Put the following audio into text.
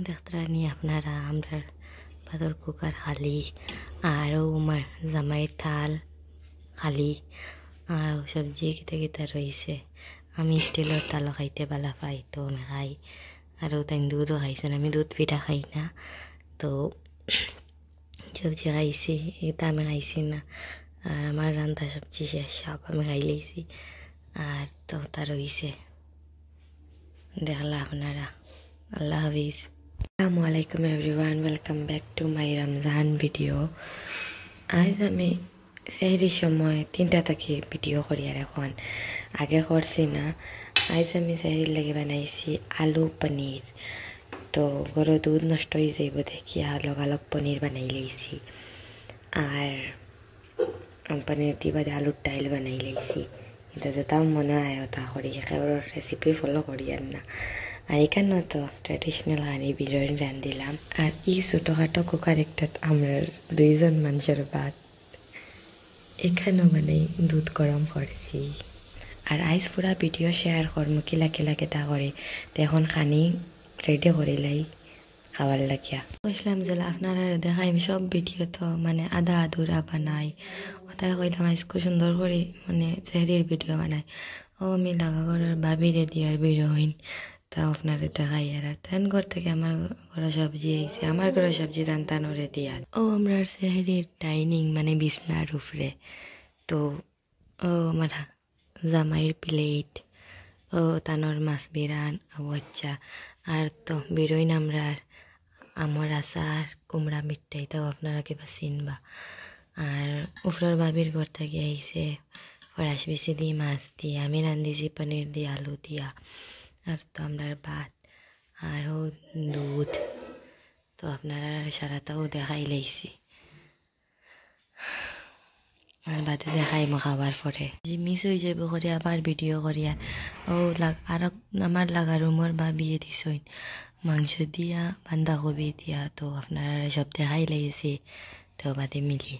দেখতে আপনারা আমরা পাথর কুকার খালি আরও আমার জামাইয়ের থাল খালি আর সবজি কিতা কিতা রয়েছে। আমি স্টিলের তালও খাইতে ভালো পাই, তো আমি খাই। আর তাই দুধও খাইছেন, আমি দুধ পিঠা খাই না, তো সবজি খাইছি, এটা আমি খাইছি না। আর আমার রান্না সবজি শেষ, সব আমি খাই লইছি। আর তো তা রয়েছে, দেখলা আপনারা। আল্লাহ হাফিজ। আসসালামু আলাইকুম everyone, welcome back to my Ramzan video. আজ আমি সেহরির সময় 3টা থেকে ভিডিও করি, আর এখন আগে করছি না। আজ আমি সেহরির লাগে বানাইছি আলু পনির। তো গরু দুধ নষ্ট হয়ে যাইব দেখিয়া লগালগ পনির বানাই লইছি, আর পনির দিয়ে বাদে আলুর ডাইল বানাই লইছি। এটা যেটা মনে হয় ওটা করি, একেবারে রেসিপি ফলো করি আর না। আর এখানে তো ট্রেডিশনাল হানি বিরিয়ানি রান্ধিলাম। আর এই ছোটোখাটো কুকার একটা আমরা 2জন মানুষের ভাত এখানেও মানে দুধ গরম করছি। আর আইস পুরা ভিডিও শেয়ার করবো কিলা কিলা কেটা করে। তো এখন খানি রেডি করিলাই খাবার লাগিয়া বসলাম যে আপনারা দেখাই সব ভিডিও তো মানে আধা আধুরা বানাই। তাই কইলাম আজকে সুন্দর করে মানে চেহারির ভিডিও বানাই। ও আমি লাগা করার ভাবিরে দিয়ার ভিডিও হইন, তা আপনারা দেখাই। আর তেন ঘর থেকে আমার ঘরে সবজি আইছে, আমার ঘরে সবজি টানটানরে দিয়ার। ও আমরা চেহারির ডাইনিং মানে বিছনার উপরে। তো ও আমার জামাইয়ের প্লেট, ও তানোর মাছ বিরান ও আচ্ছা। আর তো বেরোইন আমরা আমার আচার কুমড়া মিঠাই, তাও আপনারা কিবা চিনবা। আর উফরার বাবির ঘর থেকে আইছে ফরাস বেশি দিয়ে মাছ দিয়ে, আমি রান্ধিছি পনির দিয়ে আলু দিয়া। আর তো আমরা ভাত আর ও দুধ, তো আপনারা সারাটাও দেখাই লাইছি। আর বাদে দেখাই মো খাবার পরে মিস হয়ে যাবো করে আবার ভিডিও করি। ও আর আমার লাগা রুমর বা বিয়ে দিছইন মাংস দিয়া বান্ধাকপি দিয়া, তো আপনারা সব দেখাই লাগিয়েছি। তো বাদে মিলি।